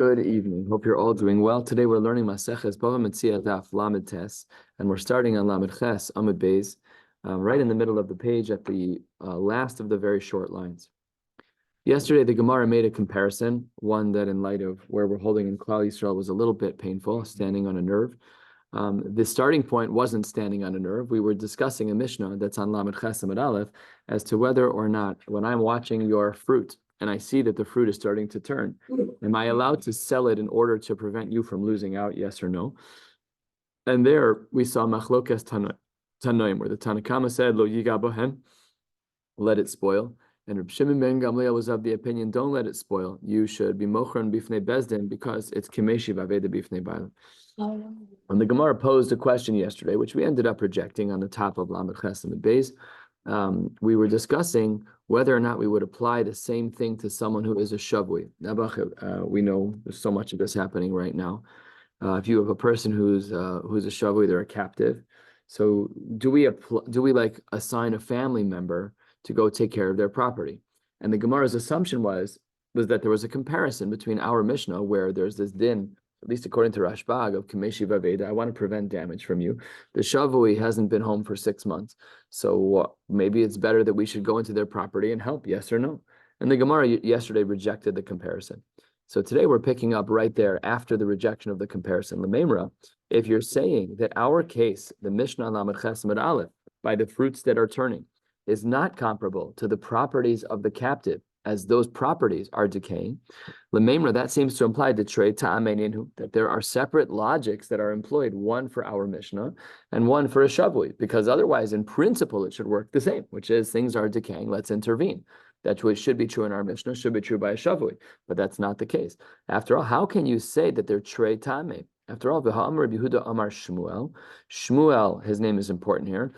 Good evening. Hope you're all doing well. Today we're learning Maseches, Bava Metzia Daf Lamed Tes, and we're starting on Lamed Ches Amud Beis, right in the middle of the page at the last of the very short lines. Yesterday, the Gemara made a comparison, one that in light of where we're holding in Klal Yisrael was a little bit painful, standing on a nerve. The starting point wasn't standing on a nerve. We were discussing a Mishnah that's on Lamed Ches Amud Aleph as to whether or not, when I'm watching your fruit, and I see that the fruit is starting to turn, am I allowed to sell it in order to prevent you from losing out, yes or no? And there we saw Machlokas Tanoim, where the Tanakama said, Lo yiga bohen, let it spoil. And Reb Shimon ben Gamliel was of the opinion, don't let it spoil. You should be mochran bifnei bezdin because it's kimeshi vaveda bifnei bailam. And the Gemara posed a question yesterday, which we ended up rejecting on the top of Lamed Ches Amud Beis. We were discussing whether or not we would apply the same thing to someone who is a shavui. We know there's so much of this happening right now. If you have a person who's a shavui, they're a captive. So do we like assign a family member to go take care of their property? And the Gemara's assumption was that there was a comparison between our Mishnah, where there's this din, at least according to Rashbag, of Kameshi Vaveda, I want to prevent damage from you. The Shavui hasn't been home for 6 months, so maybe it's better that we should go into their property and help, yes or no? And the Gemara yesterday rejected the comparison. So today we're picking up right there after the rejection of the comparison. Lememra, if you're saying that our case, the Mishnah Lamed Ches Amud Aleph, by the fruits that are turning, is not comparable to the properties of the captive, as those properties are decaying, Lememra, that seems to imply that there are separate logics that are employed, one for our Mishnah and one for a Shavui, because otherwise, in principle, it should work the same, which is things are decaying, let's intervene. That's what should be true in our Mishnah, should be true by a Shavui, but that's not the case. After all, how can you say that they're Trei Tameh? After all, V'ha'amar Yehuda Amar Shmuel. Shmuel, his name is important here.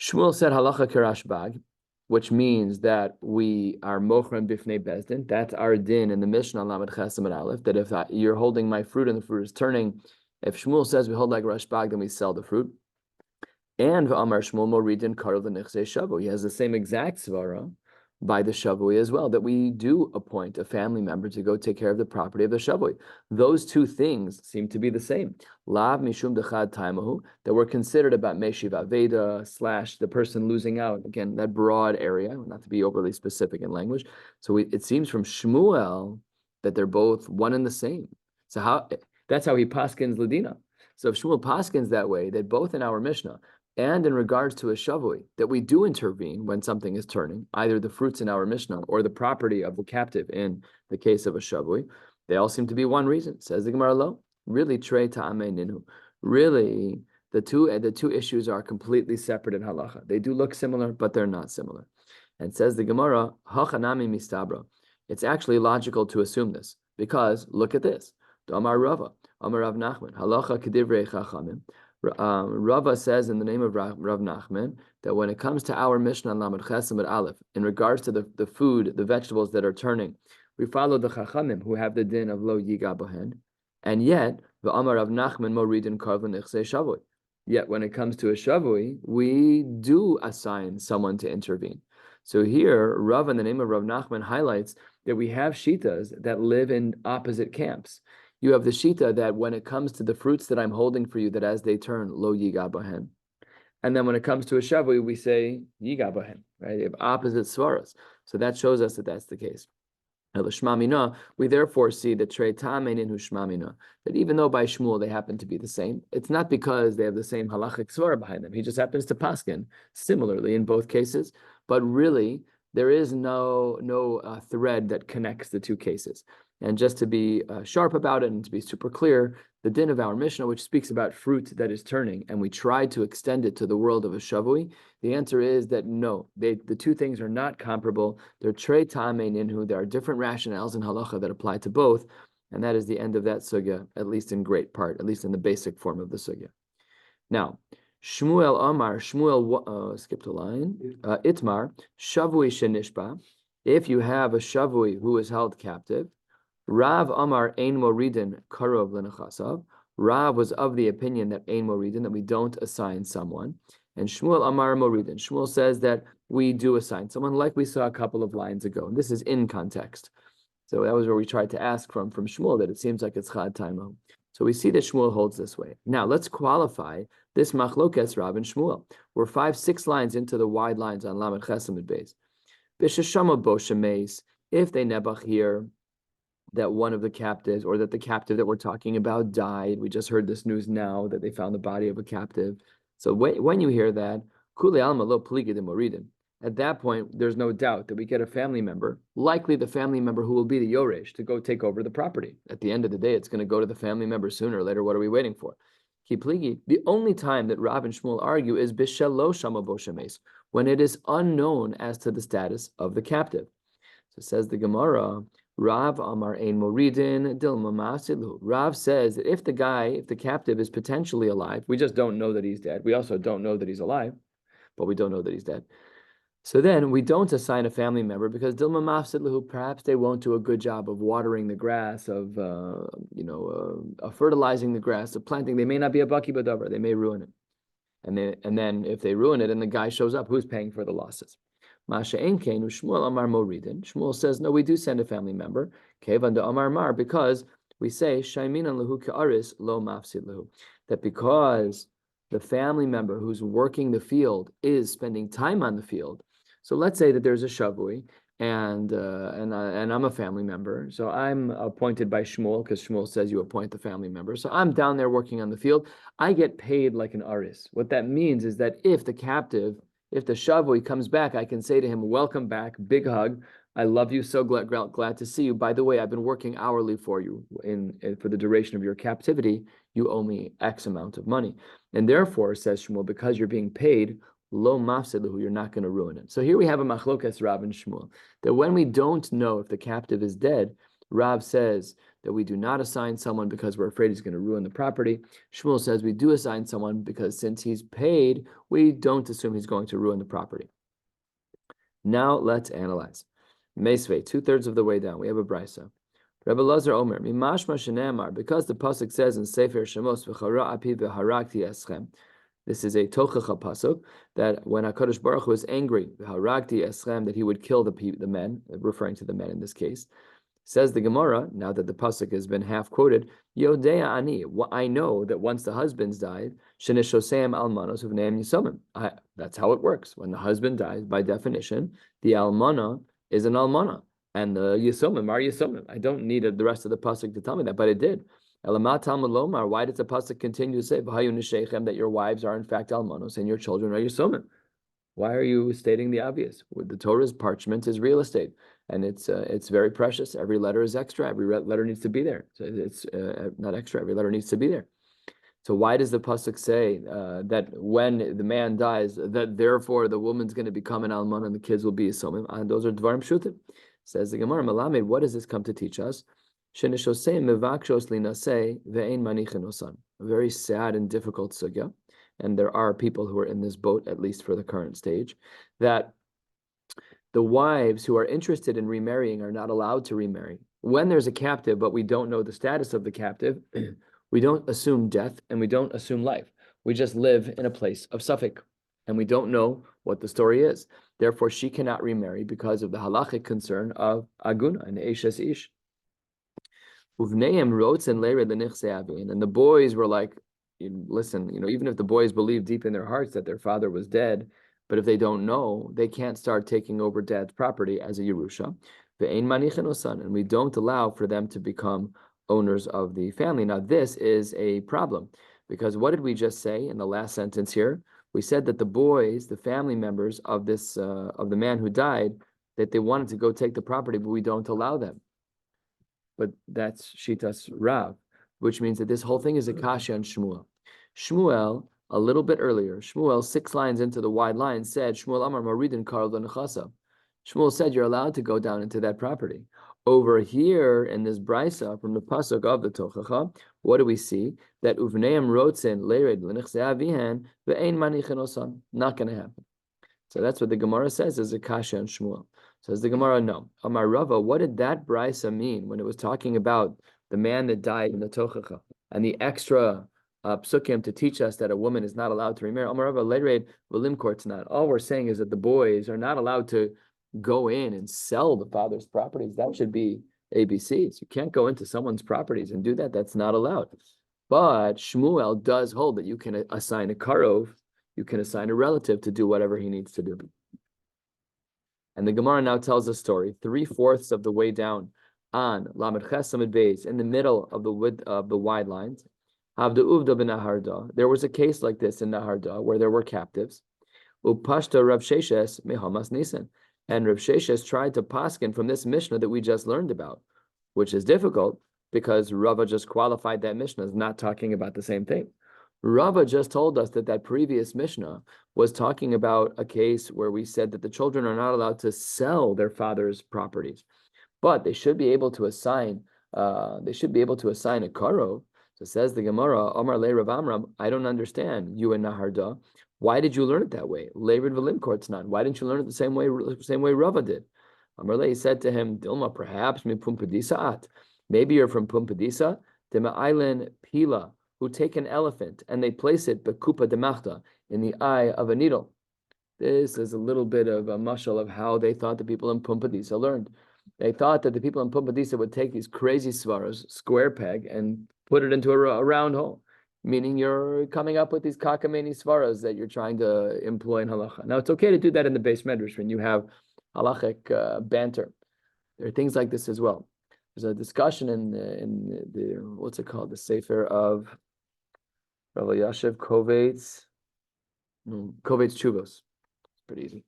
Shmuel said halacha kerashbag, which means that we are mochran bifnei bezdin. That's our din in the Mishnah Lamed Ches Amud Aleph, that if you're holding my fruit and the fruit is turning, if Shmuel says we hold like Rashbag, then we sell the fruit. And v'amar Shmuel moridin karov l'nichsei shavu. He has the same exact svara by the shavui as well, that we do appoint a family member to go take care of the property of the shavui. Those two things seem to be the same. Lav mishum dechad taimahu, that we're considered about meshiv aveda / the person losing out. Again, that broad area, not to be overly specific in language. So it seems from Shmuel that they're both one and the same. So that's how he paskins ladina. So if Shmuel paskins that way, that both in our Mishnah and in regards to a shavui, that we do intervene when something is turning, either the fruits in our Mishnah or the property of the captive in the case of a shavui, they all seem to be one reason. Says the Gemara, lo, really trei ta'amei ninu. Really, the two issues are completely separate in halacha. They do look similar, but they're not similar. And says the Gemara, hachanami mistabra. It's actually logical to assume this, because look at this. Amar Rava, Amar Rav Nachman, halacha kedivrei chachamim. Rava says in the name of Rav Nachman that when it comes to our Mishnah Lamed Ches Amud Aleph, in regards to the food, the vegetables that are turning, we follow the Chachamim who have the din of Lo Yiga Bohen, and yet the Amar Rav Nachman moridin karv l'nichsei shavui. Yet when it comes to a shavui, we do assign someone to intervene. So here, Rav in the name of Rav Nachman highlights that we have shitas that live in opposite camps. You have the shita that when it comes to the fruits that I'm holding for you, that as they turn, lo yiga bohen. And then when it comes to a shavui, we say yiga bohen, right? You have opposite svaras. So that shows us that that's the case. We therefore see that trei ta'amei ninu shmamina, that even though by Shmuel they happen to be the same, it's not because they have the same halachic svara behind them. He just happens to paskin similarly in both cases, but really there is no thread that connects the two cases. And just to be sharp about it and to be super clear, the din of our Mishnah, which speaks about fruit that is turning, and we try to extend it to the world of a shavui, the answer is that no, the two things are not comparable. They're trei ta'amei ninhu. There are different rationales in halacha that apply to both, and that is the end of that sugya, at least in great part, at least in the basic form of the sugya. Now, Shmuel Amar, Shmuel skipped a line. Itmar, shavui shenishba. If you have a shavui who is held captive, Rav Amar Ein Moridin Karov L'Nechasav. Rav was of the opinion that Ein Moridin, that we don't assign someone. And Shmuel Amar Moridin. Shmuel says that we do assign someone, like we saw a couple of lines ago. This is in context. So that was where we tried to ask from Shmuel that it seems like it's Chad Taimo. So we see that Shmuel holds this way. Now let's qualify this Machlokes Rav and Shmuel. We're 5-6 lines into the wide lines on Lamed Chesamid Beis. B'sheshama bo shemeis, if they nebach here that one of the captives, or that the captive that we're talking about died. We just heard this news now that they found the body of a captive. So when you hear that, kuli alma lo pligi de moridim, at that point, there's no doubt that we get a family member, likely the family member who will be the yoresh, to go take over the property. At the end of the day, it's going to go to the family member sooner or later. What are we waiting for? Ki pligi, the only time that Rav and Shmuel argue is bishelo shama bo shemes, when it is unknown as to the status of the captive. So says the Gemara, Rav Amar Ein Moridin Dilma Masilu. Rav says that if the captive is potentially alive, we just don't know that he's dead. We also don't know that he's alive, but we don't know that he's dead. So then we don't assign a family member because Dilma Mafsidlahu, perhaps they won't do a good job of watering the grass, of fertilizing the grass, of planting. They may not be a baki badavar. They may ruin it. And then if they ruin it and the guy shows up, who's paying for the losses? Masha Enkeinu Shmuel Amar Moridin. Shmuel says, no, we do send a family member. Kevan de Amar Mar, because we say Shaimin lahu ka'aris lo mafsid lahu, that because the family member who's working the field is spending time on the field. So let's say that there's a shavui, and I'm a family member. So I'm appointed by Shmuel because Shmuel says you appoint the family member. So I'm down there working on the field. I get paid like an aris. What that means is that if the shavui comes back, I can say to him, welcome back, big hug. I love you, so glad to see you. By the way, I've been working hourly for you for the duration of your captivity. You owe me X amount of money. And therefore, says Shmuel, because you're being paid, lo mafsilahu, you're not going to ruin it. So here we have a machlokes Rav and Shmuel, that when we don't know if the captive is dead, Rav says that we do not assign someone because we're afraid he's going to ruin the property. Shmuel says we do assign someone because since he's paid, we don't assume he's going to ruin the property. Now let's analyze. Meisvei, 2/3 of the way down, we have a brisa. Rabbi Lazar Omer, mimashma shenamar, because the pasuk says in Sefer Shemos, v'chara api v'haragti eschem. This is a tochacha pasuk that when HaKadosh Baruch Hu was angry, v'haragti eschem, that he would kill the men, referring to the men in this case. Says the Gemara, now that the pasuk has been half quoted, Yodea ani, I know that once the husbands died, sheneshosem almanos uvneim yisomim. That's how it works. When the husband dies, by definition, the almana is an almana, and the yisomim are yisomim. I don't need the rest of the pasuk to tell me that, but it did. Elamat Talmud Lomar, why does the pasuk continue to say that your wives are in fact almanos and your children are yisomim? Why are you stating the obvious? The Torah's parchment is real estate, and it's very precious. Every letter is extra. Every letter needs to be there. So it's not extra. Every letter needs to be there. So why does the pasuk say that when the man dies, that therefore the woman's going to become an alman and the kids will be yisomim? And those are dvarim pshutim. Says the Gemara, Malamed, what does this come to teach us? A very sad and difficult sugya. And there are people who are in this boat, at least for the current stage, that the wives who are interested in remarrying are not allowed to remarry. When there's a captive, but we don't know the status of the captive, we don't assume death and we don't assume life. We just live in a place of suffix, and we don't know what the story is. Therefore, she cannot remarry because of the halachic concern of aguna and eshes ish. And the boys were like, listen, even if the boys believe deep in their hearts that their father was dead, but if they don't know, they can't start taking over dad's property as a Yerusha. And we don't allow for them to become owners of the family. Now, this is a problem, because what did we just say in the last sentence here? We said that the boys, the family members of this of the man who died, that they wanted to go take the property, but we don't allow them. But that's Shitas Rav, which means that this whole thing is a kasha on Shmuel. Shmuel, a little bit earlier, Shmuel, 6 lines into the wide line, said, Shmuel Amar Maridin Karl Nechasa. Shmuel said, you're allowed to go down into that property. Over here in this brisa from the pasuk of the Tochacha, what do we see? That Uvneim Rotzen Lered L'Nechseavihan Ve'ein Manichin Osan. Not going to happen. So that's what the Gemara says is a kasha on Shmuel. Says the Gemara, no. Amar Rava, what did that brisa mean when it was talking about the man that died in the Tochacha and the extra psukim to teach us that a woman is not allowed to remarry? Amar Rava, Lered V'Limkor Tanat. All we're saying is that the boys are not allowed to go in and sell the father's properties. That should be ABCs. You can't go into someone's properties and do that. That's not allowed. But Shmuel does hold that you can assign a karov, you can assign a relative to do whatever he needs to do. And the Gemara now tells a story 3/4 of the way down on Lamed Ches Amud Beis, in the middle of the wide lines. Havda Uvda ben Naharda. There was a case like this in Naharda where there were captives. Upashta Rav Sheshes mehamas nisan. And Rav Sheshes tried to paskin from this Mishnah that we just learned about, which is difficult because Rava just qualified that Mishnah as not talking about the same thing. Rava just told us that previous Mishnah was talking about a case where we said that the children are not allowed to sell their father's properties, but they should be able to assign. They should be able to assign a karov. So says the Gemara, Omar le Rav Amram, I don't understand you and Naharda. Why did you learn it that way? Leirid v'lim kortznan. Why didn't you learn it the same way Rava did? Amar le said to him, Dilma, perhaps mi pumpadisa at. Maybe you're from Pumpadisa, Dema Island Pila, who take an elephant and they place it bekupa demachta, in the eye of a needle. This is a little bit of a mashal of how they thought the people in Pumpadisa learned. They thought that the people in Pumpadisa would take these crazy svaras, square peg, and put it into a round hole, meaning you're coming up with these kakameni svaras that you're trying to employ in halacha. Now, it's okay to do that in the base medrash when you have halachic banter. There are things like this as well. There's a discussion in the what's it called? The Sefer of Rabbi Yashiv Kovetz Chuvos. It's pretty easy.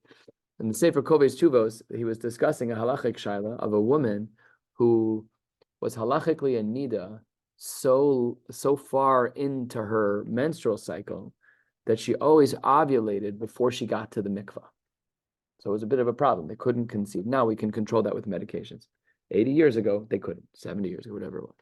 In the Sefer Kovetz Chuvos, he was discussing a halachic shaila of a woman who was halachically a nida so far into her menstrual cycle that she always ovulated before she got to the mikvah. So it was a bit of a problem. They couldn't conceive. Now we can control that with medications. 80 years ago, they couldn't. 70 years ago, whatever it was.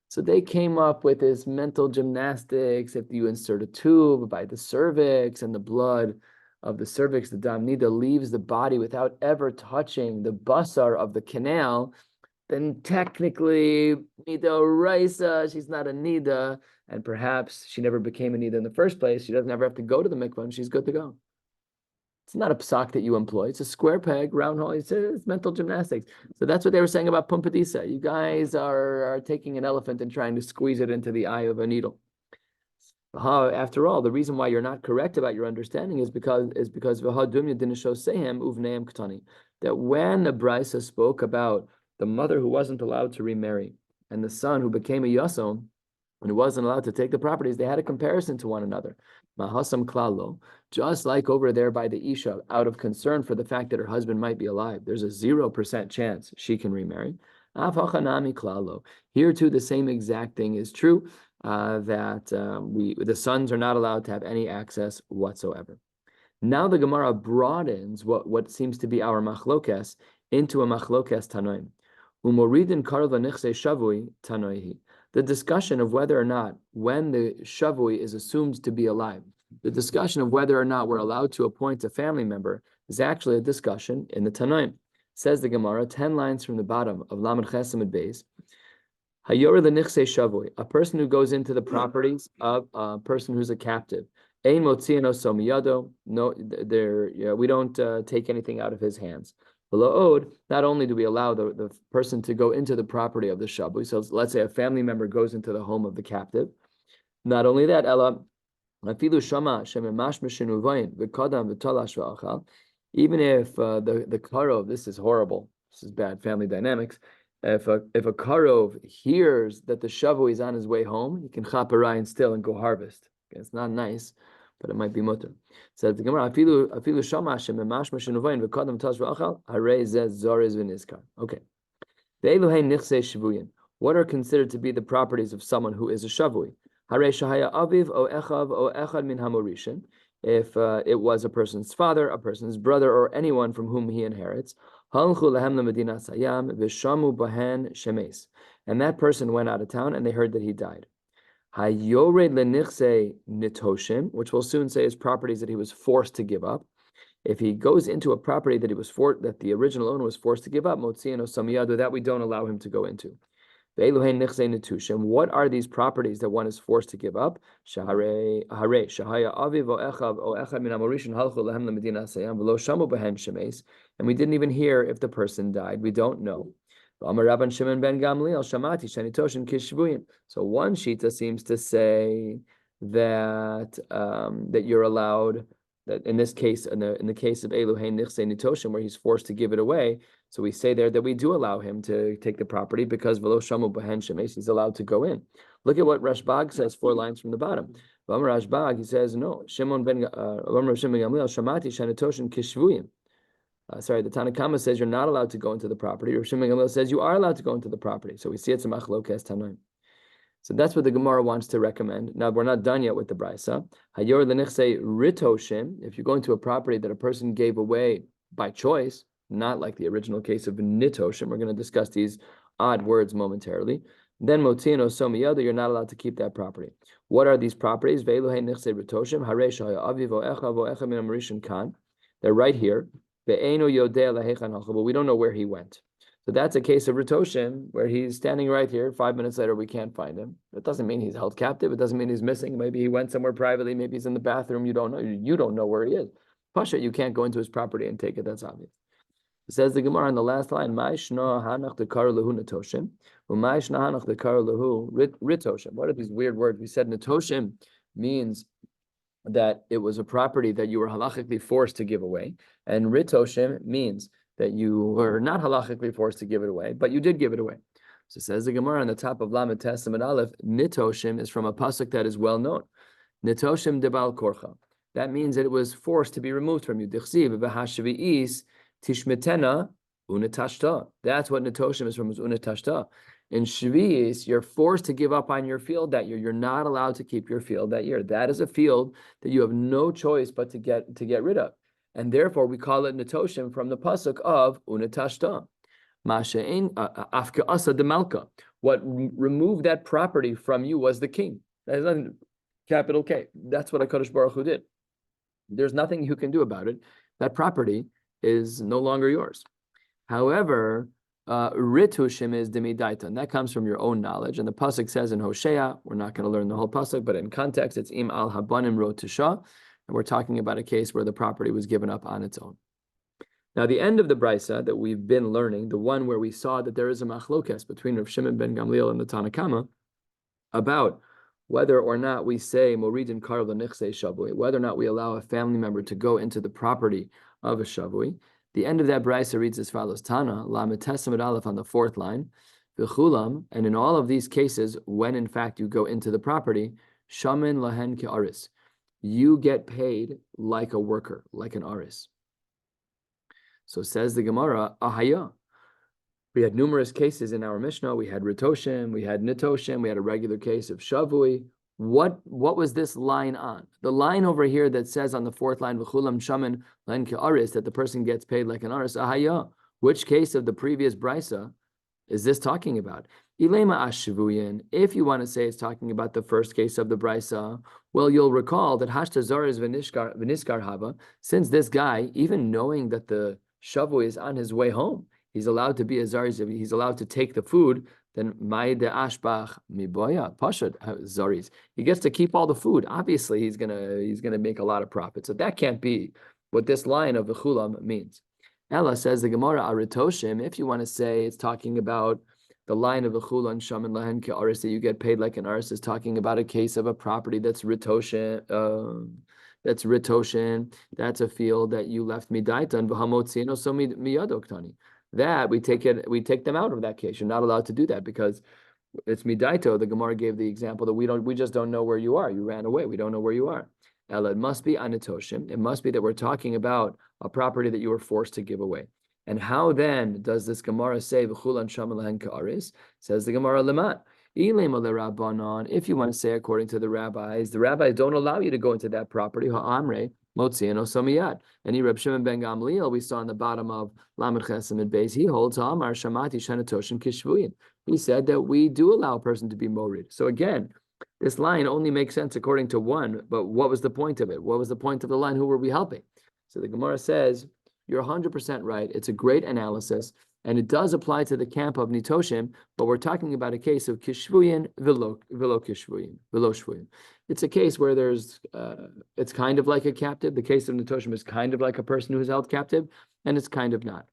So they came up with this mental gymnastics. If you insert a tube by the cervix and the blood of the cervix, the dam nida leaves the body without ever touching the basar of the canal, then technically, nida raisa, she's not a nida, and perhaps she never became a nida in the first place. She doesn't ever have to go to the mikvah, and she's good to go. It's not a psak that you employ. It's a square peg, round hole. It's mental gymnastics. So that's what they were saying about Pumpadisa. You guys are taking an elephant and trying to squeeze it into the eye of a needle. After all, the reason why you're not correct about your understanding is because V'hadumya didn't show sehem uvneim ktani. That when the Brisa spoke about the mother who wasn't allowed to remarry and the son who became a yasom and who wasn't allowed to take the properties, they had a comparison to one another. Mahasam klalo, just like over there by the Isha, out of concern for the fact that her husband might be alive, there's a 0% chance she can remarry. Afachanami klalo. Here too, the same exact thing is true, that the sons are not allowed to have any access whatsoever. Now the Gemara broadens what seems to be our machlokes into a machlokes tanoim. Umoridin karov anichse shavui tanoihi. The discussion of whether or not, when the shavui is assumed to be alive, the discussion of whether or not we're allowed to appoint a family member is actually a discussion in the Tanoim. Says the Gemara, 10 lines from the bottom of Lamed Ches Amud Beis. Hayor lenichse shavui, a person who goes into the properties of a person who's a captive. Ein motziano somiyado. No, we don't take anything out of his hands. Not only do we allow the person to go into the property of the shabui, so let's say a family member goes into the home of the captive. Not only that, even if the karov, this is horrible, this is bad family dynamics. If a karov hears that the shavui is on his way home, he can chap a rayin still and go harvest. Okay, it's not nice, but it might be mutter. Says the Gemara, afilu shama shememash mashinuvayin v'kodam taz v'achal harei zeh zoriz v'nizkar. Okay. Ve'eluhei nichsei shavuyin. What are considered to be the properties of someone who is a shavui? Harei shahaya aviv o echad min hamorishin. If it was a person's father, a person's brother, or anyone from whom he inherits, halchu lahem lemedina sayam v'shamu bahen shemes. And that person went out of town and they heard that he died. Hayored lenichse nitoshim, which we'll soon say is properties that he was forced to give up. If he goes into a property that that the original owner was forced to give up, motziano samiyadu, that we don't allow him to go into. What are these properties that one is forced to give up? And we didn't even hear if the person died. We don't know. Amar Rabban Shimon ben Gamliel, Shamati Shanitoshin Kishvuyin. So one shita seems to say that that you're allowed, that in this case, in the case of Eluhei Nichse Nitoshim, where he's forced to give it away, so we say there that we do allow him to take the property because Velo Shamu Behen Shemesh, he's allowed to go in. Look at what Rashbag says 4 lines from the bottom. Amar Rashbag, he says, no, Shimon ben Gamliel, Shamati Shanitoshin Kishvuyin. The Tanakama says you're not allowed to go into the property. Rav Shimon Gamliel says you are allowed to go into the property. So we see it's a machlokes tanoim. So that's what the Gemara wants to recommend. Now we're not done yet with the brisa. Hayor lenichse ritoshim. If you go into a property that a person gave away by choice, not like the original case of nitoshim, we're going to discuss these odd words momentarily. Then motzino somiyada, you're not allowed to keep that property. What are these properties? Ve'eluhei nichse ritoshim harei shaya avi vo'echa vo'echa min amarishin kan. They're right here. But we don't know where he went. So that's a case of Ritoshim, where he's standing right here. 5 minutes later, we can't find him. It doesn't mean he's held captive. It doesn't mean he's missing. Maybe he went somewhere privately. Maybe he's in the bathroom. You don't know. You don't know where he is. Pasha, you can't go into his property and take it. That's obvious. It says the Gemara on the last line, what are these weird words? We said Natoshim means that it was a property that you were halachically forced to give away. And ritoshim means that you were not halachically forced to give it away, but you did give it away. So it says the Gemara on the top of Lamed Testament Aleph, nitoshim is from a pasuk that is well known. Nitoshim debal korcha. That means that it was forced to be removed from you. Dichsiv v'hashvi'is tishmetena unetashta. That's what nitoshim is from, is unetashta. In Shvi'is, you're forced to give up on your field that year. You're not allowed to keep your field that year. That is a field that you have no choice but to get rid of. And therefore, we call it Netoshim from the pasuk of Unetashta. Masha'in afka asa de malka. What removed that property from you was the king. That is nothing, capital K. That's what HaKadosh Baruch Hu did. There's nothing you can do about it. That property is no longer yours. However, Ritushim is demidaita, and that comes from your own knowledge. And the pasuk says in Hosea, we're not going to learn the whole pasuk, but in context, it's im al habanim rotusha, and we're talking about a case where the property was given up on its own. Now, the end of the brisa that we've been learning, the one where we saw that there is a machlokes between Rav Shimon ben Gamliel and the Tanakama about whether or not we say moridin kar l'nichse shavui, whether or not we allow a family member to go into the property of a shavui. The end of that brisa reads as follows: Tana, Lamed Testament Aleph on the 4th line, V'chulam, and in all of these cases, when in fact you go into the property, Shamin lahen ke'aris, you get paid like a worker, like an aris. So says the Gemara, Ahaya. We had numerous cases in our Mishnah. We had Ritoshim, we had Nitoshim, we had a regular case of Shavui. What was this line on? The line over here that says on the 4th line, V'chulam shaman len ke'aris, that the person gets paid like an aris. Ahaya. Which case of the previous brisa is this talking about? Ilema ashvuyin. If you want to say it's talking about the first case of the brisa, well, you'll recall that hashta zaris v'niskar hava, since this guy, even knowing that the shavui is on his way home, he's allowed to be a zaris, he's allowed to take the food, then Mai de Ashbach Miboya Pashad Zaris. He gets to keep all the food. Obviously, he's gonna make a lot of profit. So that can't be what this line of V'chulam means. Ella says the Gemara Aritoshim, if you want to say it's talking about the line of V'chulam Shaman Lahen Ke'aris, that you get paid like an aris, is talking about a case of a property that's Ritoshin, that's a field that you left midaitan v'hamotzino so miyadoktani. That we take them out of that case. You're not allowed to do that because it's midaito. The Gemara gave the example that we just don't know where you are. You ran away. We don't know where you are. Ella, it must be anitoshim. It must be that we're talking about a property that you were forced to give away. And how then does this Gemara say v'chulan shamalahen ka'aris? Says the Gemara lemat. If you want to say according to the rabbis don't allow you to go into that property. Ha'amre Motziano Somiyad. And Reb Shimon ben Gamliel, we saw in the bottom of Lamed Chesamid Beis, he holds Amar Shamati Shanatoshim Kishvuyin. He said that we do allow a person to be morid. So again, this line only makes sense according to one, but what was the point of it? What was the point of the line? Who were we helping? So the Gemara says, you're 100% right. It's a great analysis, and it does apply to the camp of Nitoshim, but we're talking about a case of Kishvuyin, Velo Kishvuyin, Velo Shvuyin. It's a case where there's, it's kind of like a captive. The case of Nitoshim is kind of like a person who is held captive, and it's kind of not.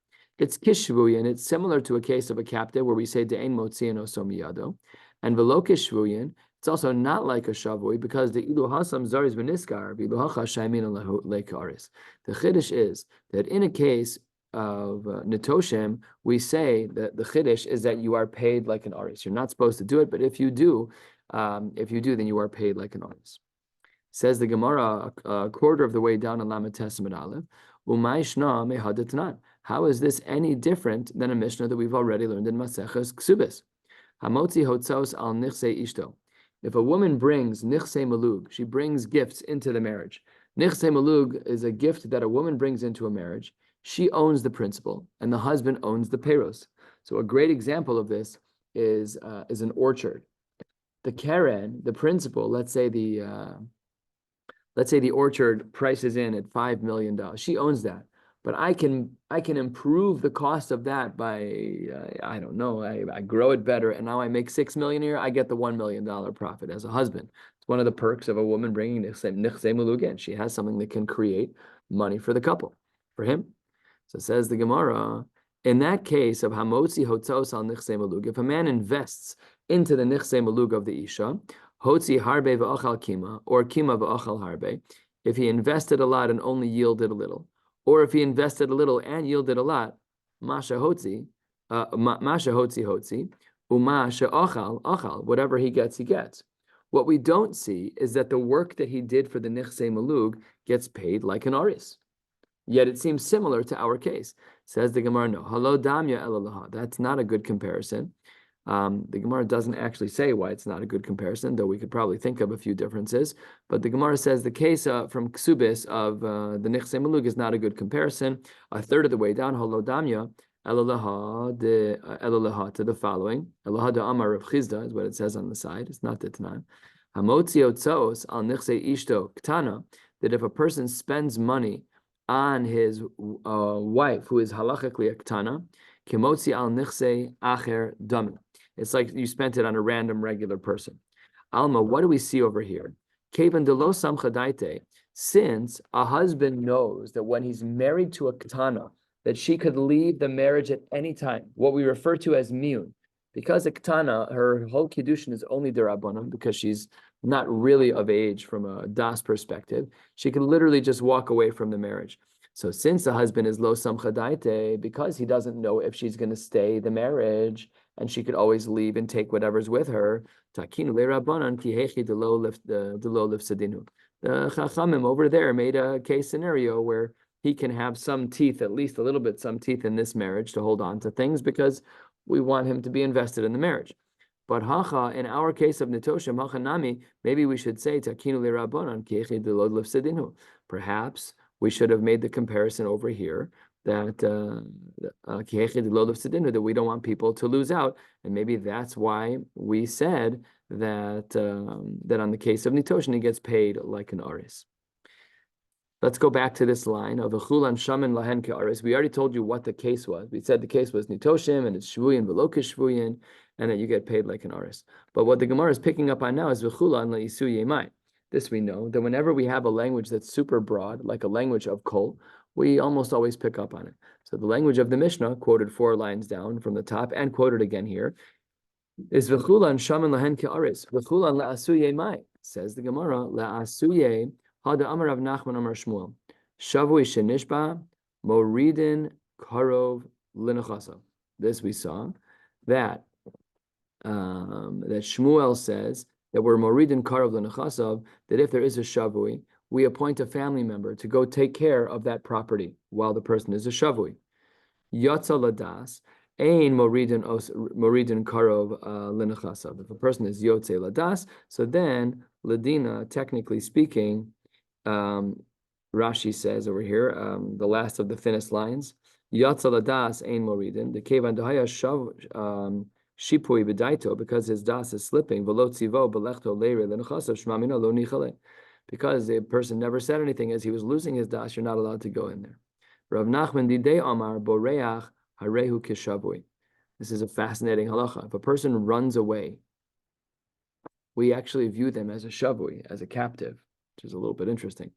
It's kishvuyin. It's similar to a case of a captive where we say de'ein motziin oso miyado, and velo kishvuyin. It's also not like a shavui because the ilu hasam zaris v'niskar v'ilu hacha shaymin leikaris. The chiddush is that in a case of netoshem, we say that the chiddush is that you are paid like an aris. You're not supposed to do it, but if you do, then you are paid like an aris. Says the Gemara a quarter of the way down on Lamed Testament Aleph, Umayshna mehadatnan. How is this any different than a Mishnah that we've already learned in Maseches Ksubis? Hamotzi hotzos al nichse ishto. If a woman brings nichse malug, she brings gifts into the marriage. Nichse malug is a gift that a woman brings into a marriage. She owns the principal, and the husband owns the payros. So a great example of this is an orchard. The Karen, the principal, let's say the orchard prices in at $5 million. She owns that, but I can improve the cost of that by I don't know. I grow it better, and now I make $6 million a year. I get the $1 million profit as a husband. It's one of the perks of a woman bringing nichse malug in. She has something that can create money for the couple, for him. So says the Gemara, in that case of hamotzi hotzos al nichse malug, if a man invests into the nichse malug of the isha, hotzi harbe v'achal kima, or kima v'achal harbe, if he invested a lot and only yielded a little, or if he invested a little and yielded a lot, masha hotzi, umasha achal, whatever he gets, he gets. What we don't see is that the work that he did for the nichse malug gets paid like an aris. Yet it seems similar to our case. Says the Gemara, no, halo damya elalaha. That's not a good comparison. The Gemara doesn't actually say why it's not a good comparison, though we could probably think of a few differences. But the Gemara says the case from Ksubis of the nichse malug is not a good comparison. A third of the way down, halo damya elalaha to the following. Elalaha de amar Rav Chizda is what it says on the side. It's not the Tanan. Hamotzi otzos al nichse ishto ktana, that if a person spends money on his wife, who is halachically a ktana, kimotzi al nichse acher dami. It's like you spent it on a random regular person. Alma, what do we see over here? Kevan de lo samcha daite, since a husband knows that when he's married to a ktana, that she could leave the marriage at any time, what we refer to as miyun. Because a ktana, her whole kiddushin is only derabanan, because she's not really of age from a das perspective, she can literally just walk away from the marriage. So since the husband is lo samcha daite, because he doesn't know if she's going to stay the marriage, and she could always leave and take whatever's with her, takinu le'rabanan ki hechi de lo lifsadinu. The chachamim over there made a case scenario where he can have some teeth, at least a little bit, some teeth in this marriage to hold on to things, because we want him to be invested in the marriage. But hacha, in our case of netoshem, hacha nami, maybe we should say takinu le'rabanan ki hechi de lo lifsadinu. Perhaps we should have made the comparison over here that that we don't want people to lose out, and maybe that's why we said that that on the case of nitoshin, he gets paid like an aris. Let's go back to this line of v'chulan shamin lahen ke'aris. We already told you what the case was. We said the case was nitoshim and it's shvuyin v'lo kishvuyin, and that you get paid like an aris. But what the Gemara is picking up on now is v'chulan la'isu yemai. This we know, that whenever we have a language that's super broad, like a language of kol, we almost always pick up on it. So the language of the Mishnah, quoted 4 lines down from the top and quoted again here, is v'chulan shaman lahen ke'aris, v'chulan la'asu yemai. Says the Gemara, la'asu ye, hada amar Rav Nachman amar Shmuel, shavui shenishba, moridin karov l'nechasav. This we saw, that Shmuel says, that we're moridin karov l'nechasav, that if there is a shavui, we appoint a family member to go take care of that property while the person is a shavui. Yatza ladas, ein moridin karov l'nechasav. If a person is yotze ladas, so then ladina, technically speaking, Rashi says over here, the last of the thinnest lines, yatza ladas ein moridin, the kevan dahaya shav shipui b'daito, because his das is slipping, v'lo tzivo b'lechto leire l'nechasav shmamina lo nichale. Because the person never said anything as he was losing his das, you're not allowed to go in there. Rav Nachman didei amar boreach harehu kishavui. This is a fascinating halacha. If a person runs away, we actually view them as a shavui, as a captive, which is a little bit interesting.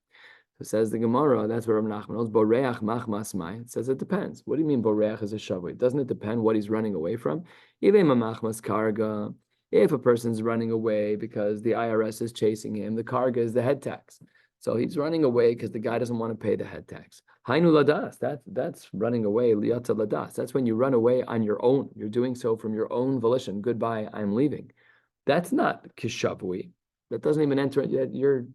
So says the Gemara, that's where Rav Nachman holds, Boreach machmas mai. It says it depends. What do you mean Boreach is a shavui? Doesn't it depend what he's running away from? Machmas karga. If a person's running away because the IRS is chasing him, the karga is the head tax. So he's running away because the guy doesn't want to pay the head tax. Hainu ladas, that's running away, liyata ladas. That's when you run away on your own. You're doing so from your own volition. Goodbye, I'm leaving. That's not kishavui. That doesn't even enter it. You're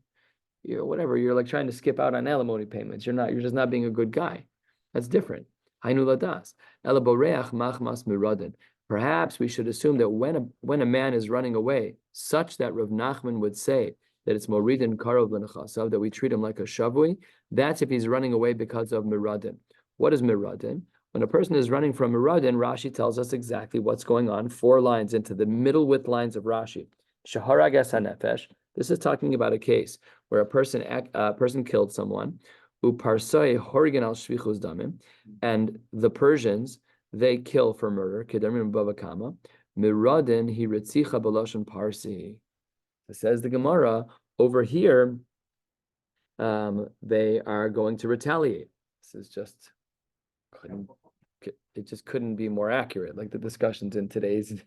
whatever. You're like trying to skip out on alimony payments. You're just not being a good guy. That's different. Hainu ladas. Ela boreach machmas miradin. Perhaps we should assume that when a man is running away, such that Rav Nachman would say that it's moridin karov l'nechasav, that we treat him like a shavui, that's if he's running away because of miradin. What is miradin? When a person is running from miradin, Rashi tells us exactly what's going on, 4 lines into the middle width lines of Rashi. Shaharagas hanefesh. This is talking about a case where a person killed someone, uparsoi horigan al shvichus damim, and the Persians, they kill for murder. Kedamim Bava kama miradin hi ritzicha b'lashon parsi. It says the Gemara over here. They are going to retaliate. This is just it just couldn't be more accurate. Like the discussions in today's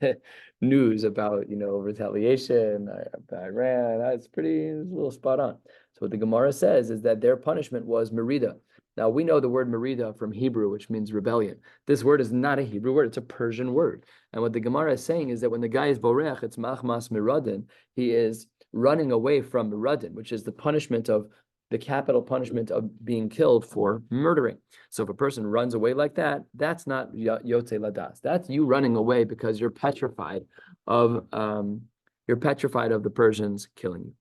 news about retaliation by Iran, it's a little spot on. So what the Gemara says is that their punishment was merida. Now we know the word merida from Hebrew, which means rebellion. This word is not a Hebrew word; it's a Persian word. And what the Gemara is saying is that when the guy is borech, it's machmas miradin. He is running away from miradin, which is the punishment of the capital punishment of being killed for murdering. So if a person runs away like that, that's not yotze ladas. That's you running away because you're petrified of the Persians killing you.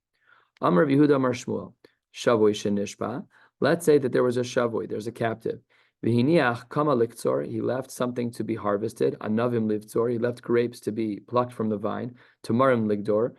Amar Yehuda Amar Shmuel, Shavui shenishba. Let's say that there was a shavui, there's a captive. V'hiniach kama liktzor, he left something to be harvested. Anavim livtzor, he left grapes to be plucked from the vine. Tamarim ligdor,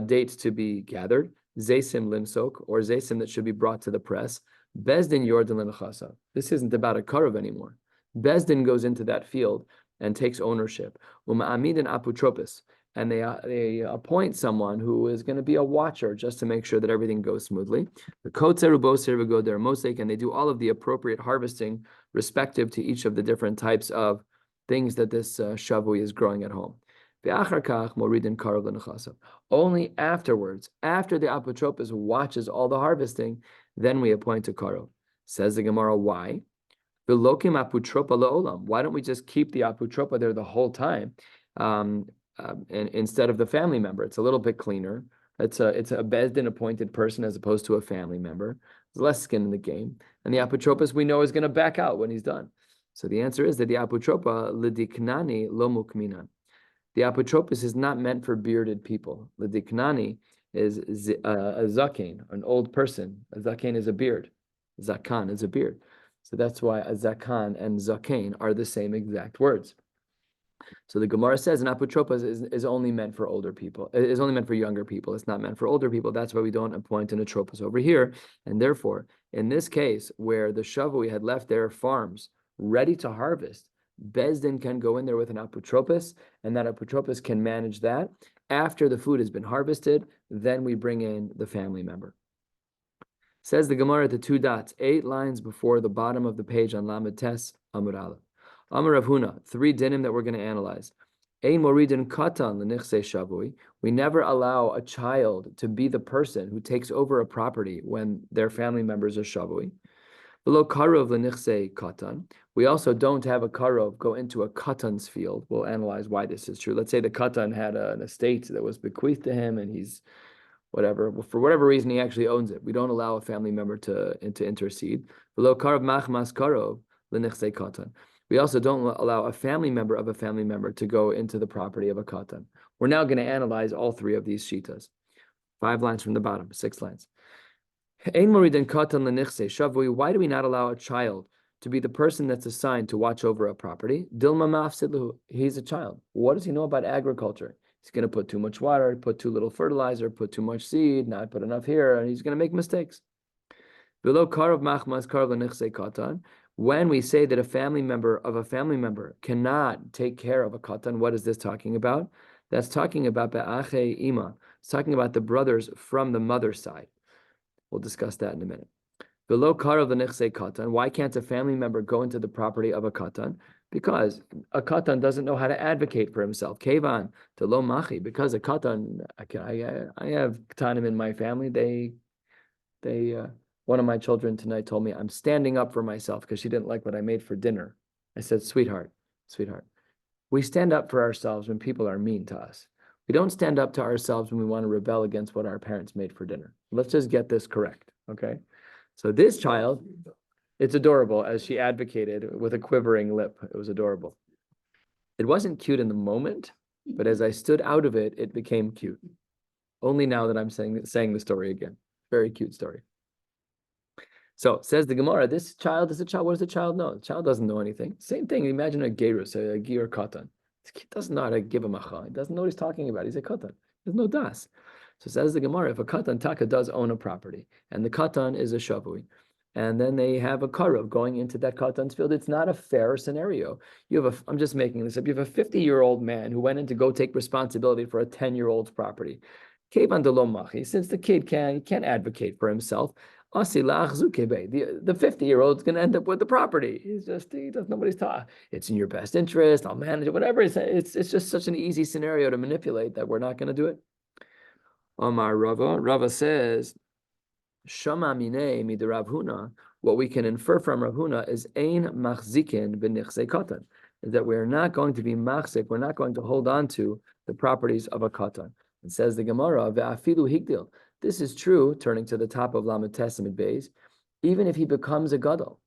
dates to be gathered. Zaysim limsok, or zaysim that should be brought to the press. Bezdin yordan lenachasa. This isn't about a karov anymore. Bezdin goes into that field and takes ownership. Uma'amid and apotropos, and they appoint someone who is going to be a watcher just to make sure that everything goes smoothly. The kotzeru boser go there mosek, and they do all of the appropriate harvesting respective to each of the different types of things that this shavui is growing at home. Only afterwards, after the apotropos watches all the harvesting, then we appoint a karov. Says the Gemara, why? Why don't we just keep the apotropa there the whole time, and instead of the family member? It's a little bit cleaner. It's a bezdin appointed person as opposed to a family member. There's less skin in the game, and the apotropos we know is going to back out when he's done. So the answer is that the apotropa lidiknani lo mukminan. The apotropos is not meant for bearded people. The diknani is a zaken, an old person. A zaken is a beard. Zakan is a beard. So that's why a zakan and zaken are the same exact words. So the Gemara says an apotropos is only meant for older people. It is only meant for younger people. It's not meant for older people. That's why we don't appoint an atropos over here. And therefore, in this case, where the shavui had left their farms ready to harvest, Bezdin can go in there with an apotropos, and that apotropos can manage that. After the food has been harvested, then we bring in the family member. Says the Gemara at the 2 dots, 8 lines before the bottom of the page on Lamed Tes Amud Aleph. Amar Rav Huna, 3 dinim that we're going to analyze. Ein moridin katan l'nichse shavui. We never allow a child to be the person who takes over a property when their family members are shavui. Below karov l'nichse katan. We also don't have a karov go into a katan's field. We'll analyze why this is true. Let's say the katan had an estate that was bequeathed to him, and he's for whatever reason he actually owns it. We don't allow a family member to intercede. Below karov machmas karov l'nichse katan. We also don't allow a family member of a family member to go into the property of a katan. We're now going to analyze all 3 of these shitas. 5 lines from the bottom, 6 lines. Ein moridin katan l'nichse shavui. Why do we not allow a child to be the person that's assigned to watch over a property? Dilma mafsidlu. He's a child. What does he know about agriculture? He's going to put too much water, put too little fertilizer, put too much seed, not put enough here, and he's going to make mistakes. Below karov machmas karov l'nichse katan. When we say that a family member of a family member cannot take care of a katan, what is this talking about? That's talking about be'ache ima. It's talking about the brothers from the mother's side. We'll discuss that in a minute. Below karav l'nichsei katan. Why can't a family member go into the property of a katan? Because a katan doesn't know how to advocate for himself. Kevan to lo machi. Because a katan, I have katanim in my family. One of my children tonight told me I'm standing up for myself because she didn't like what I made for dinner. I said, sweetheart, we stand up for ourselves when people are mean to us. We don't stand up to ourselves when we want to rebel against what our parents made for dinner. Let's just get this correct, okay? So this child, it's adorable as she advocated with a quivering lip. It was adorable. It wasn't cute in the moment, but as I stood out of it, it became cute. Only now that I'm saying the story again. Very cute story. So says the Gemara, this child is a child. What does the child know? The child doesn't know anything. Same thing. Imagine a gerus, a giur katan. This kid doesn't know how to give a macha. He doesn't know what he's talking about. He's a katan. There's no das. So says the Gemara, if a katan taka does own a property, and the katan is a shavui, and then they have a karav going into that katan's field, it's not a fair scenario. I'm just making this up. You have a 50-year-old man who went in to go take responsibility for a 10-year-old's property. Kevan de lo machi, since the kid can't advocate for himself. The 50-year-old is going to end up with the property. He doesn't know what he's talking. It's in your best interest. I'll manage it. Whatever. It's just such an easy scenario to manipulate that we're not going to do it. Omar Rava. Rava says, Shama mine mid Rav Huna. What we can infer from Rav Huna is ein machzikin b'nichsei katan, is that we're not going to be machzik. We're not going to hold on to the properties of a katan. It says the Gemara, ve'afilu higdil. This is true, turning to the top of Lamed Testament Beis, even if he becomes a gadol.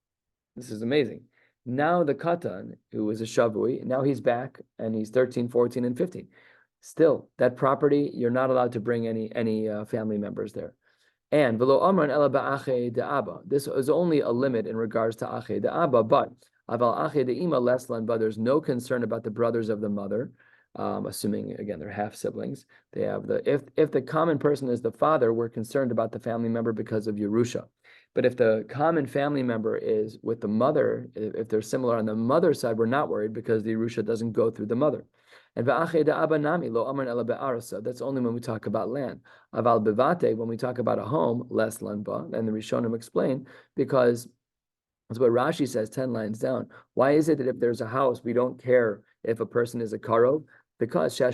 This is amazing. Now the katan, who was a shavui, now he's back and he's 13, 14, and 15. Still, that property, you're not allowed to bring any family members there. And v'lo amran ela ba'ache de'aba. This is only a limit in regards to ache de'aba, but aval ache de'ima leslan, but there's no concern about the brothers of the mother. Assuming again they're half siblings, they have if the common person is the father, we're concerned about the family member because of Yerusha. But if the common family member is with the mother, if they're similar on the mother's side, we're not worried because the Yerusha doesn't go through the mother. And that's only when we talk about land. Aval bevate, when we talk about a home, less lanba, and the Rishonim explain, because that's what Rashi says 10 lines down. Why is it that if there's a house, we don't care if a person is a karov? Because the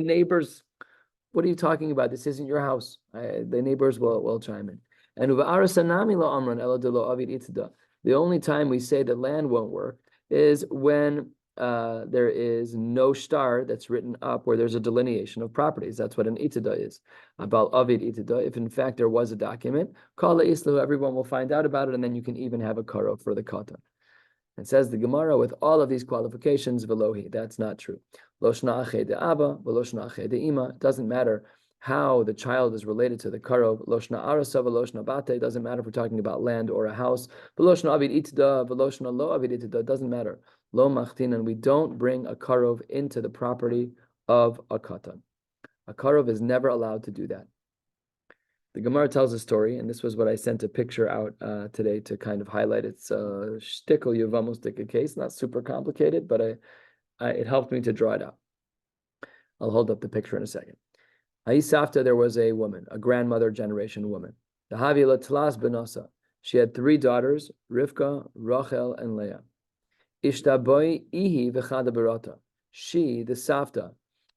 neighbors, what are you talking about? This isn't your house. The neighbors will chime in. And the only time we say that land won't work is when there is no shtar that's written up where there's a delineation of properties. That's what an itida is. About avid itida, if in fact there was a document, kala islu, everyone will find out about it, and then you can even have a karo for the katan. And says the Gemara, with all of these qualifications, velohi, that's not true. Loshna ache de abba, veloshna ache de ima. It doesn't matter how the child is related to the karo. Loshna arasa, veloshna bate. It doesn't matter if we're talking about land or a house. Veloshna avid itida, veloshna lo avid itida. It doesn't matter. Lo machtin, and we don't bring a karov into the property of a katan. A karov is never allowed to do that. The Gemara tells a story, and this was what I sent a picture out today to kind of highlight. It's a shtickle Yevamos case, not super complicated, but it helped me to draw it out. I'll hold up the picture in a second. Ha'isafta, there was a woman, a grandmother generation woman. The Havila Tlas Benosa. She had 3 daughters, Rivka, Rachel, and Leah. Ishtaboi ihi v'chada barata. She, the Safta,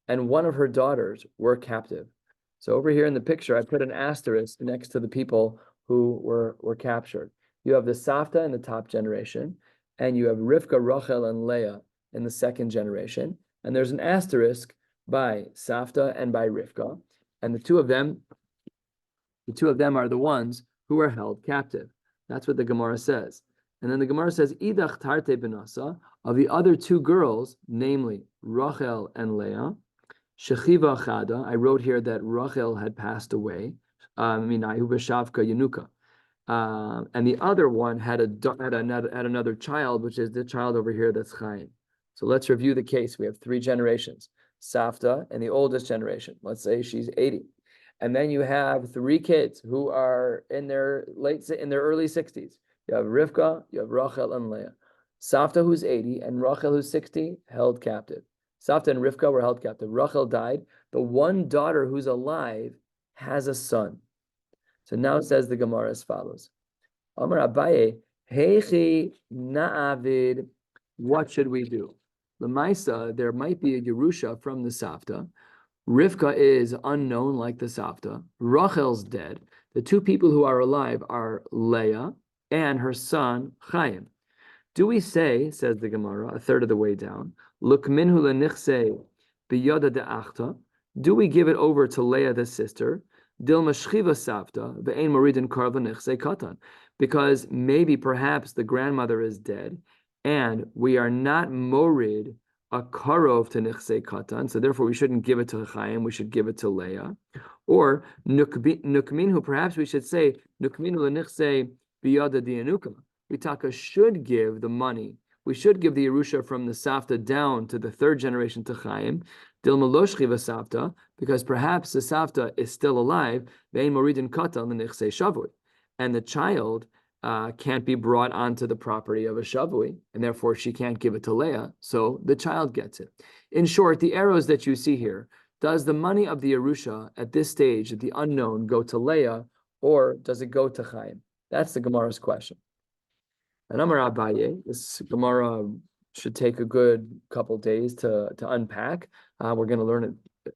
and one of her daughters were captive. So over here in the picture, I put an asterisk next to the people who were captured. You have the Safta in the top generation, and you have Rivka, Rachel, and Leah in the second generation. And there's an asterisk by Safta and by Rivka, and the two of them are the ones who are held captive. That's what the Gemara says. And then the Gemara says, Idach tarte benasa, of the other 2 girls, namely Rachel and Leah, Shechiva Chada, I wrote here that Rachel had passed away, Minayu B'Shavka Yanuka. And the other one had another child, which is the child over here that's Chaim. So let's review the case. We have 3 generations. Safta and the oldest generation. Let's say she's 80. And then you have 3 kids who are in their early 60s. You have Rivka, you have Rachel and Leah. Safta, who's 80, and Rachel, who's 60, held captive. Safta and Rivka were held captive. Rachel died. The one daughter who's alive has a son. So now says the Gemara as follows. Amar Abaye, Heichi na'avid, what should we do? Lemaisa, there might be a Yerusha from the Savta. Rivka is unknown like the Savta. Rachel's dead. The two people who are alive are Leah and her son Chaim. Do we say, says the Gemara, a third of the way down, Lukminhu lenichse biyada de'achta? Do we give it over to Leah the sister? Dil mashchiva savta ve'ein moridin karva nichse katan. Because maybe perhaps the grandmother is dead, and we are not morid a karov to nichse katan, so therefore we shouldn't give it to Chaim, we should give it to Leah. Or nukminhu, perhaps we should say nukminhu lenichse biyada dianuka. We should give the money. We should give the Yerusha from the Savta down to the third generation to Chaim, Dil Maloshchi Savta, because perhaps the Savta is still alive, Vein Moridin Katan L'Nichsei Shavui, and the child can't be brought onto the property of a Shavui, and therefore she can't give it to Leah, so the child gets it. In short, the arrows that you see here, does the money of the Yerusha at this stage, at the unknown, go to Leah, or does it go to Chaim? That's the Gemara's question. And Amar Abaye, this Gemara should take a good couple days to unpack. We're going to learn it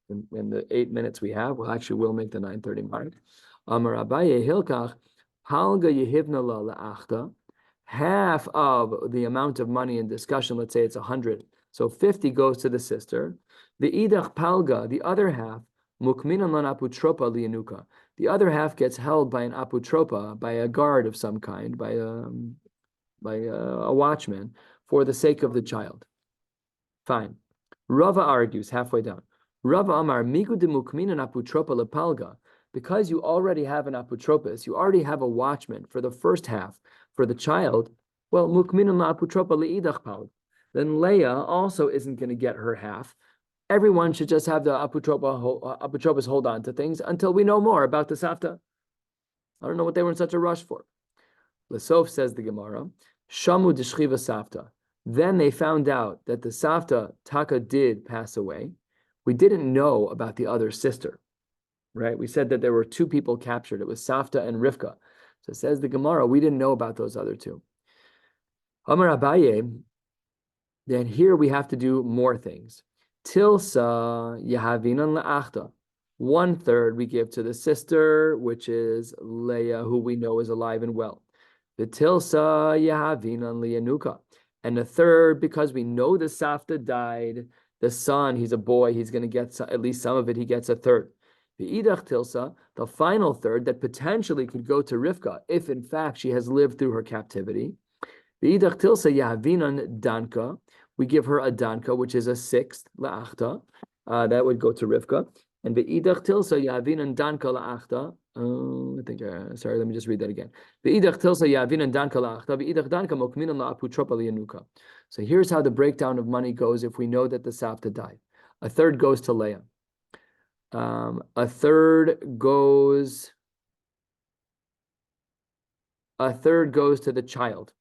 in the 8 minutes we have. We'll make the 9:30 mark. Amar Abaye Hilkach Halga Yehivna La La'achta. Half of the amount of money in discussion, let's say it's 100, so 50 goes to the sister. The Idach Palga, the other half, Mukminan Lan Aputropa Lianuka. The other half gets held by an aputropa, by a guard of some kind, by a watchman, for the sake of the child. Fine. Rava argues halfway down. Rava Amar Migu de Mukminan Aputropa Lepalga. Because you already have an aputropos, you already have a watchman for the first half for the child. Well, Mukminan Aputropa Leidach Palga. Then Leah also isn't going to get her half. Everyone should just have the aputropos hold on to things until we know more about the Savta. I don't know what they were in such a rush for. Lesof, says the Gemara, Shamu Deshchiva Savta. Then they found out that the Savta Taka did pass away. We didn't know about the other sister, right? We said that there were two people captured. It was Savta and Rivka. So says the Gemara, we didn't know about those other two. Amar Abaye, then here we have to do more things. Tilsa Yahavinan La'achta. 1/3 we give to the sister, which is Leah, who we know is alive and well. The Tilsa Yahavinan Lianuka. And 1/3, because we know the Savta died, the son, he's a boy, he's going to get at least some of it, he gets 1/3. The Idach Tilsa, the final 1/3 that potentially could go to Rivka, if in fact she has lived through her captivity. The Idach Tilsa Yahavinan Danka. We give her a danka, which is a 1/6 la'achta. That would go to Rivka. And be'idach tilsa yavinan danka la'achta. Sorry, let me just read that again. Be'idach tilsa yavinan danka la'achta. Be'idach danka mokminan la'aputropa lianuka. So here's how the breakdown of money goes if we know that the Savta died. 1/3 goes to Leah. 1/3 goes to the child.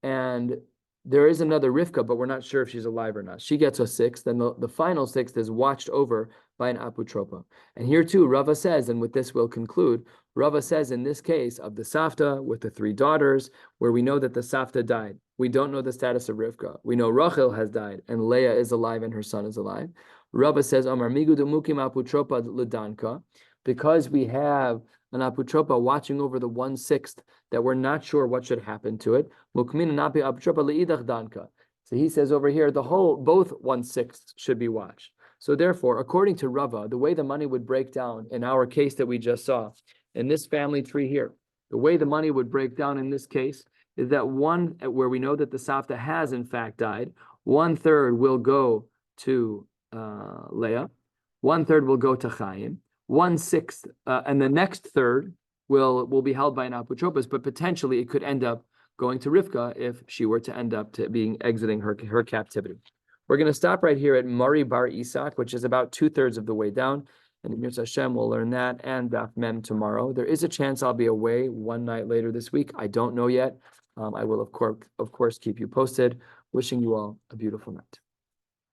And there is another Rivka, but we're not sure if she's alive or not. She gets a 1/6. Then the final 1/6 is watched over by an aputropa. And here too, Rava says, and with this we'll conclude, Rava says in this case of the Savta with the 3 daughters, where we know that the Savta died. We don't know the status of Rivka. We know Rachel has died and Leah is alive and her son is alive. Rava says, Amar migu demukim aputropa ledanka, because we have an aputropa watching over the 1/6 that we're not sure what should happen to it. Mukmin napi aputropa leidach danka. So he says over here, both 1/6 should be watched. So therefore, according to Rava, the way the money would break down in our case that we just saw, in this family tree here, the way the money would break down in this case is that one, where we know that the Savta has in fact died, 1/3 will go to Leah, 1/3 will go to Chaim, 1/6, and the next 1/3 will be held by an apotropos, but potentially it could end up going to Rivka if she were to end up exiting her captivity. We're going to stop right here at Mari Bar Isak, which is about 2/3 of the way down. And in Mirza Hashem, we'll learn that and Daf Mem tomorrow. There is a chance I'll be away one night later this week. I don't know yet. I will, of course, keep you posted. Wishing you all a beautiful night.